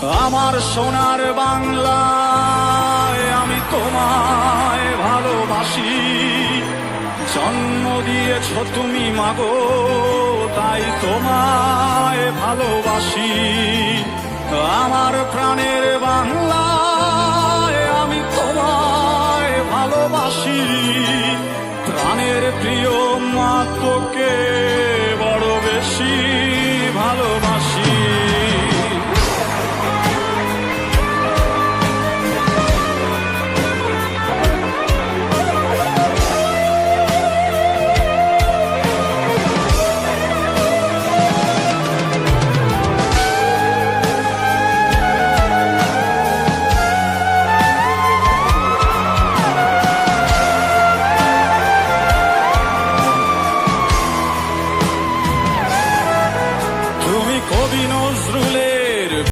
আমার সোনার বাংলায় আমি তোমায় ভালোবাসি। জন্ম দিয়েছ তুমি মাগো, তাই তোমায় ভালোবাসি। আমার প্রাণের বাংলায় আমি তোমায় ভালোবাসি। প্রাণের প্রিয় মা তোকে